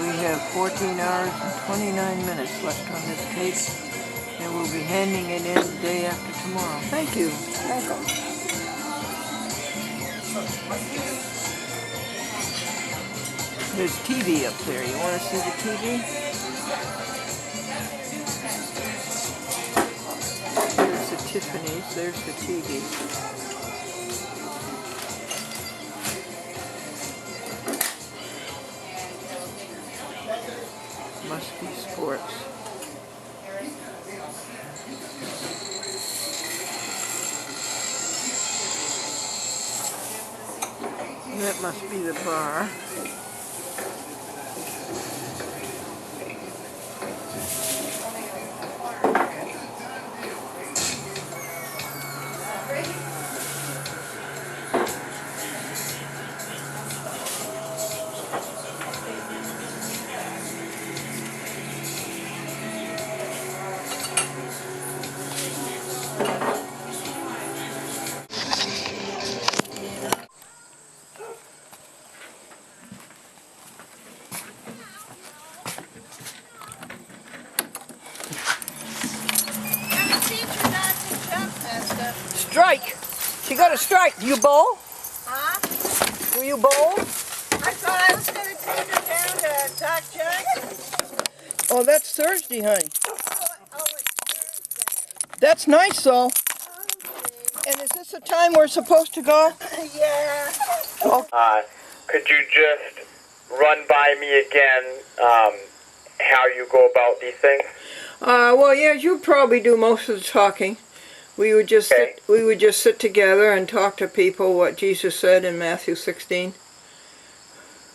We have 14 hours and 29 minutes left on this tape, and we'll be handing it in the day after tomorrow. Thank you. Welcome. There's TV up there. You want to see the TV? There's the Tiffany's. There's the TV. Must be sports. That must be the bar. Strike! She got a strike. You bowl? Huh? Do you bowl? I thought I was going to take her down to talk church. Oh, that's Thursday, honey. Oh, it's Thursday. That's nice, though. And is this the time we're supposed to go? Yeah. Oh. Could you just run by me again how you go about these things? Well, yeah, you probably do most of the talking. We would just sit together and talk to people what Jesus said in Matthew 16.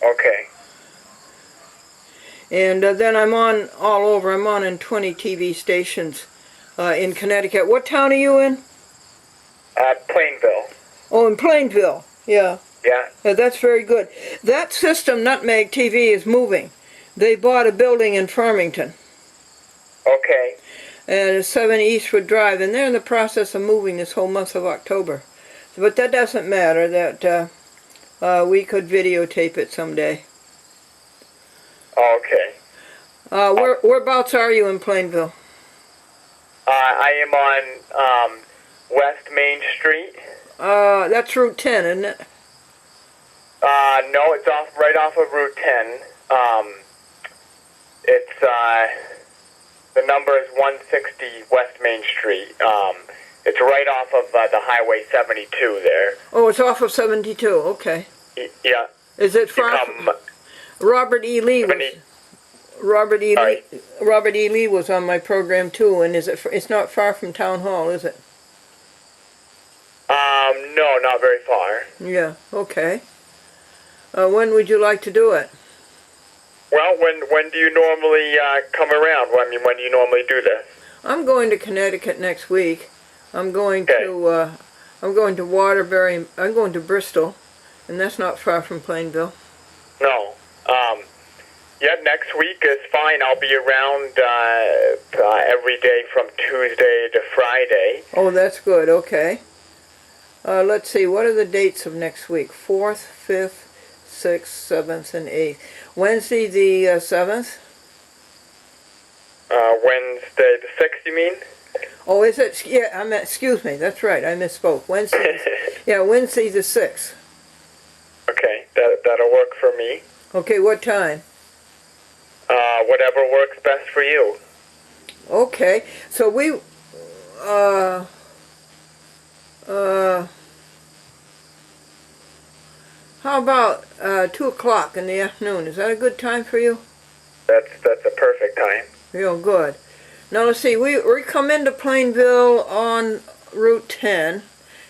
Okay. And then I'm on all over. I'm on in 20 TV stations in Connecticut. What town are you in? Plainville. Oh, in Plainville. Yeah. Yeah. That's very good. That system, Nutmeg TV, is moving. They bought a building in Farmington. Okay. And it's 7 Eastwood Drive, and they're in the process of moving this whole month of October. But that doesn't matter, that we could videotape it someday. Okay. Whereabouts are you in Plainville? I am on West Main Street. That's Route 10, isn't it? No, it's right off of Route 10. The number is 160 West Main Street. It's right off of the Highway 72 there. Oh, it's off of 72, okay. Yeah. Is it far from... Robert E. Lee was on my program too, and it's not far from Town Hall, is it? No, not very far. Yeah, okay. When would you like to do it? Well, when do you normally come around? I mean, when do you normally do this? I'm going to Connecticut next week. I'm going to Waterbury. I'm going to Bristol, and that's not far from Plainville. No. Yeah, next week is fine. I'll be around every day from Tuesday to Friday. Oh, that's good. Okay. Let's see. What are the dates of next week? 4th, 5th, 6th, 7th, and 8th. Wednesday the 7th? Wednesday the 6th, you mean? Oh, is it? Yeah, excuse me. That's right. I misspoke. Wednesday. Yeah, Wednesday the 6th. that'll work for me. Okay, what time? Whatever works best for you. Okay, so we, how about 2 o'clock in the afternoon? Is that a good time for you? That's a perfect time. Real good. Now let's see, we come into Plainville on Route 10,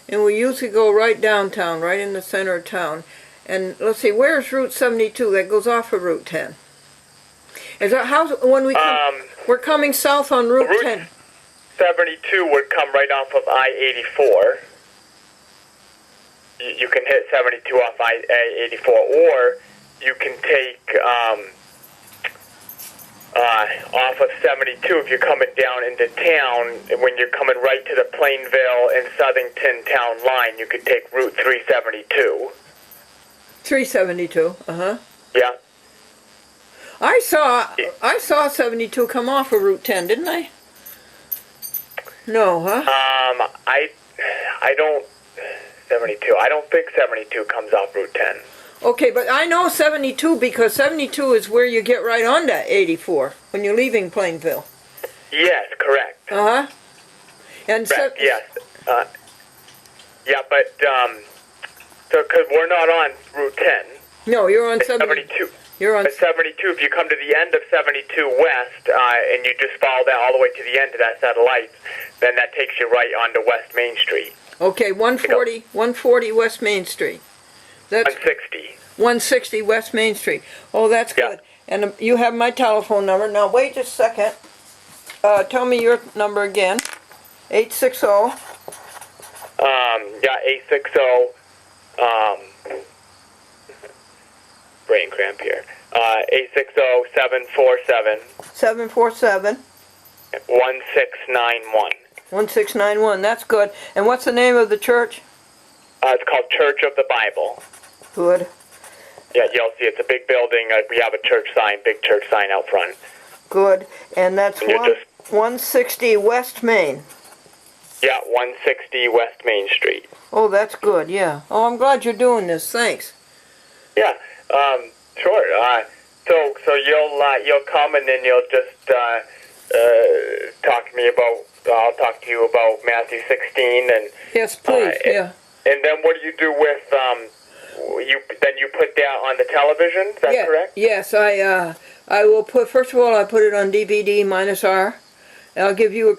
and we usually go right downtown, right in the center of town. And let's see, where's Route 72? That goes off of Route 10. Is that how, when we come, we're coming south on Route 10. 72 would come right off of I-84. You can hit 72 off I-84, or you can take off of 72 if you're coming down into town. When you're coming right to the Plainville and Southington town line, you could take Route 372. 372, uh-huh. Yeah. I saw 72 come off of Route 10, didn't I? No, huh? I don't, 72, I don't think 72 comes off Route 10. Okay, but I know 72 because 72 is where you get right on to 84 when you're leaving Plainville. Yes, correct. Uh-huh. And correct, yes. Yeah, but, so, because we're not on Route 10. No, you're on 72. You're on 72. If you come to the end of 72 West, and you just follow that all the way to the end of that set of lights, then that takes you right onto West Main Street. Okay, 140 West Main Street. That's 160. 160 West Main Street. Oh, that's good. And you have my telephone number. Now, wait just a second. Tell me your number again. 860. Yeah, 860. Brain cramp here. 860-747. 747. 1691. 1691. That's good. And what's the name of the church? It's called Church of the Bible. Good. Yeah, you'll see it's a big building. We have a church sign, big church sign out front. Good. And that's 160 West Main. Yeah, 160 West Main Street. Oh, that's good, yeah. Oh, I'm glad you're doing this. Thanks. Yeah, sure. So you'll come and then you'll just talk to me about. I'll talk to you about Matthew 16 and. Yes, please. Yeah. And then what do you do with you put that on the television? Is that correct? Yes, I will put. First of all, I put it on DVD -R. And I'll give you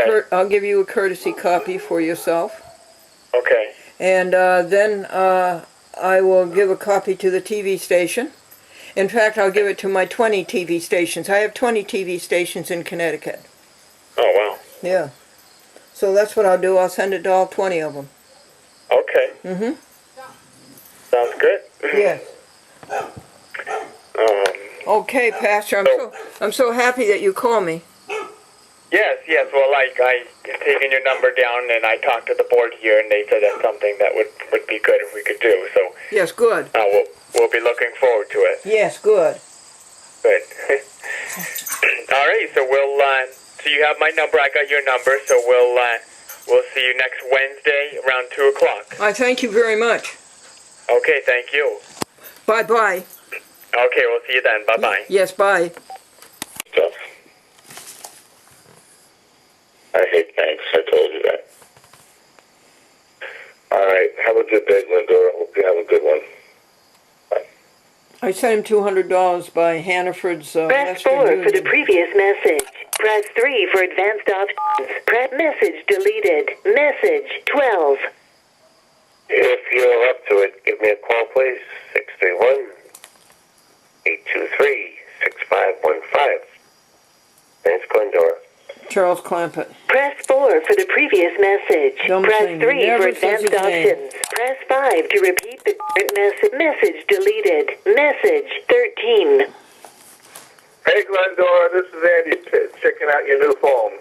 a courtesy copy for yourself. Okay. And then I will give a copy to the TV station. In fact, I'll give it to my 20 TV stations. I have 20 TV stations in Connecticut. Oh, wow. Yeah. So that's what I'll do. I'll send it to all 20 of them. Okay. Mm-hmm. Sounds good. Yeah. Okay, Pastor. I'm so happy that you called me. Yes. Well, I taken your number down and I talked to the board here, and they said that's something that would be good if we could do. So. Yes, good. We'll be looking forward to it. Yes, good. Good. All right. So so you have my number. I got your number. So we'll see you next Wednesday around 2 o'clock. I thank you very much. Okay. Thank you. Bye-bye. Okay. We'll see you then. Bye-bye. Yes, bye. I hate banks, I told you that. Alright, have a good day, Glendora. Hope you have a good one. Bye. I sent him $200 by Hannaford's Press 4 for the previous message. Press 3 for advanced options. Press message deleted. Message 12. If you're up to it, give me a call, please. 631-823-6515. Thanks, Glendora. Charles Clampett. Press 4 for the previous message. Press 3 for advanced options. Press 5 to repeat the current message. Message deleted. Message 13. Hey, Glendora, this is Andy checking out your new phone.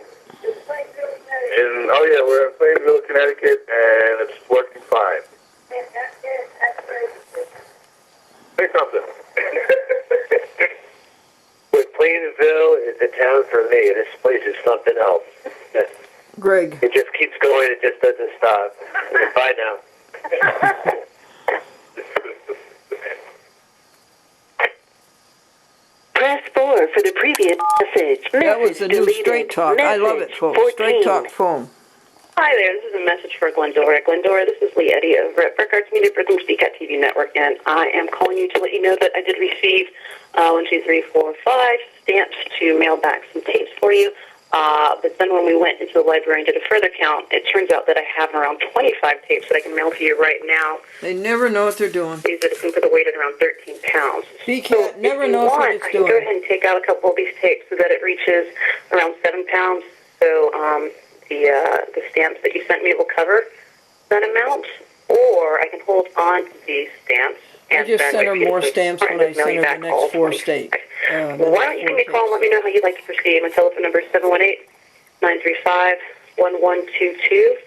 We're in Plainville, Connecticut, and it's working fine. Say something. With Plainville is the town for me. This place is something else. Greg. It just keeps going. It just doesn't stop. Bye now. for the previous message. That was the new deleted. Straight Talk. I love it, Message folks. 14. Straight Talk phone. Hi there, this is a message for Glendora. Glendora, this is Lee Eddy over at Breckhart's Media for Speak at TV Network, and I am calling you to let you know that I did receive 1, 2, 3, 4, 5 stamps to mail back some tapes for you. But then when we went into the library and did a further count, it turns out that I have around 25 tapes that I can mail to you right now. They never know what they're doing. These are for the weight at around 13 pounds. BCAT never knows what it's I can go doing. ahead and take out a couple of these tapes so that it reaches around 7 pounds. So the stamps that you sent me will cover that amount, or I can hold on to these stamps. I just sent her more stamps when I sent her the next 4 states. Why don't you give me a call and let me know how you'd like to proceed? My telephone number is 718-935-1122,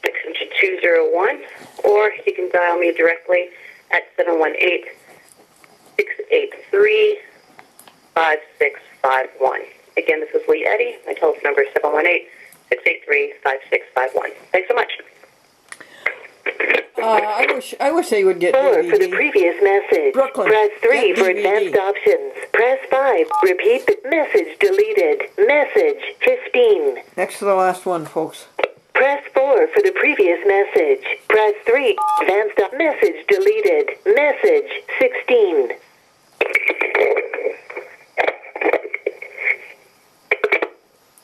extension 201, or you can dial me directly at 718-683-5651. Again, this is Lee Eddy. My telephone number is 718-683-5651. Thanks so much. I wish they would get 4 DVD. for the previous message. Brooklyn, Press 3 get for DVD. advanced options. Press 5. Repeat the message deleted. Message 15. Next to the last one, folks. Press 4 for the previous message. Press 3. Advanced message deleted. Message 16.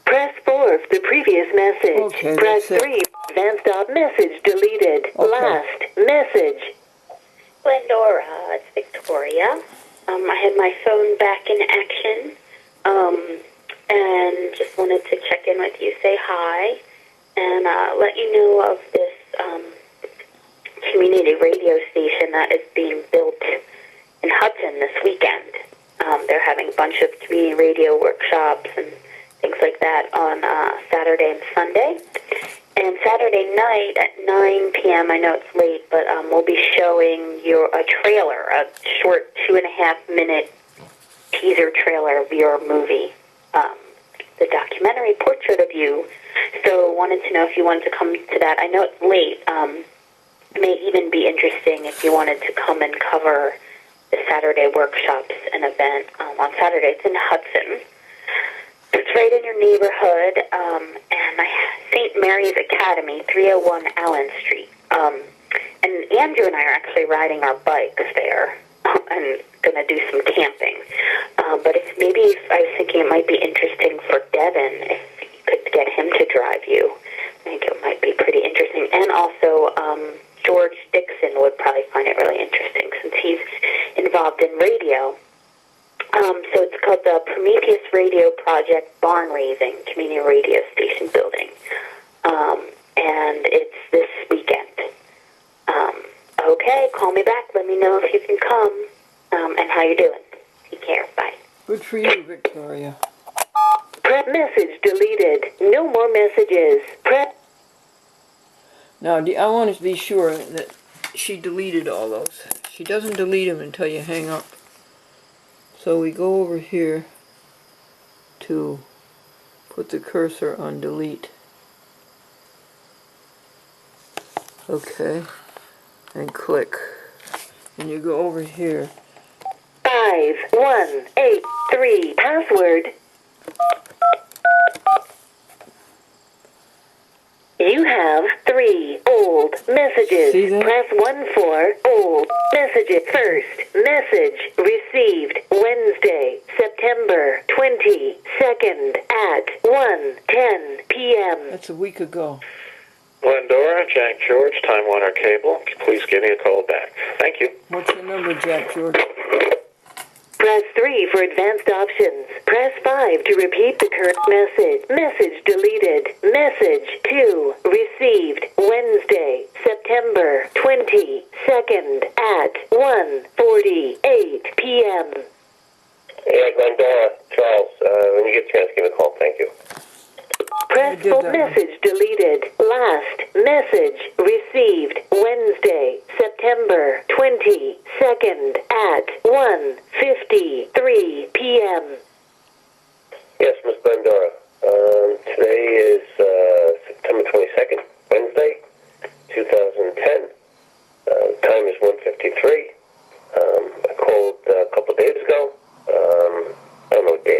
Press 4 for the previous message. Okay, Press that's it. 3. Advanced message deleted. Okay. Last message. Glendora, it's Victoria. I had my phone back in action, and just wanted to check in with you, say hi, and let you know of this community radio station that is being built in Hudson this weekend. They're having a bunch of community radio workshops and things like that on Saturday and Sunday. And Saturday night at 9 p.m., I know it's late, but we'll be showing you a trailer, a short 2.5-minute teaser trailer of your movie, the documentary Portrait of You. So wanted to know if you wanted to come to that. I know it's late. It may even be interesting if you wanted to come and cover the Saturday workshops and event on Saturday. It's in Hudson. It's right in your neighborhood, and St. Mary's Academy, 301 Allen Street. And Andrew and I are actually riding our bikes there and going to do some camping. But if I was thinking it might be interesting for Devin if you could get him to drive you. I think it might be pretty interesting. And also, George Dixon would probably find it really interesting since he's involved in radio. So it's called the Prometheus Radio Project Barn Raising Community Radio Station Building. And it's this weekend. Okay, call me back. Let me know if you can come and how you're doing. Take care. Bye. Good for you, Victoria. Press message deleted. No more messages. Press. Now, I want to be sure that she deleted all those. She doesn't delete them until you hang up. So we go over here to put the cursor on delete. Okay. And click. And you go over here. 5183 password. You have 3 old messages. See that? Press 1 for old messages. First message received Wednesday, September 22nd at 1:10 p.m. That's a week ago. Glendora, Jack George, Time Warner Cable. Please give me a call back. Thank you. What's your number, Jack George? Press 3 for advanced options. Press 5 to repeat the current message. Message deleted. Message 2 received Wednesday, September 22nd at 1:48 p.m. Yeah, Glendora, Charles, when you get a chance, give me a call. Thank you. Press full message deleted. Last message received Wednesday, September 22nd at 1:53 p.m. Yes, Miss Glendora. Today is September 22nd, Wednesday, 2010. Time is 1:53. I called a couple of days ago. I don't know what day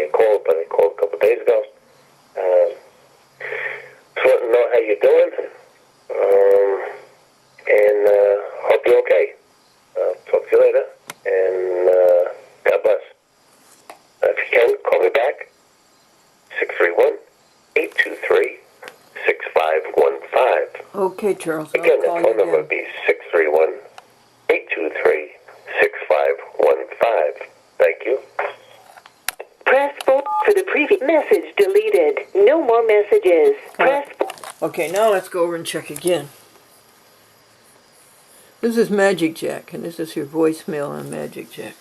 Okay, Charles, I'll Again, the call phone you number again. would be 631-823-6515. Thank you. Press 4 for the previous message deleted. No more messages. Press. Okay, now let's go over and check again. This is Magic Jack, and this is your voicemail on Magic Jack.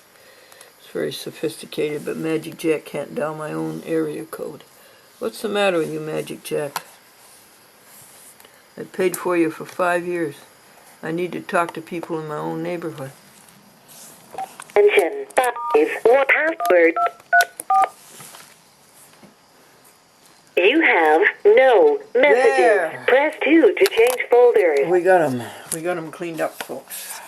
It's very sophisticated, but Magic Jack can't dial my own area code. What's the matter with you, Magic Jack? I paid for you for 5 years. I need to talk to people in my own neighborhood. Attention. 5. What password? You have no messages. There. Press 2 to change folders. We got 'em cleaned up, folks.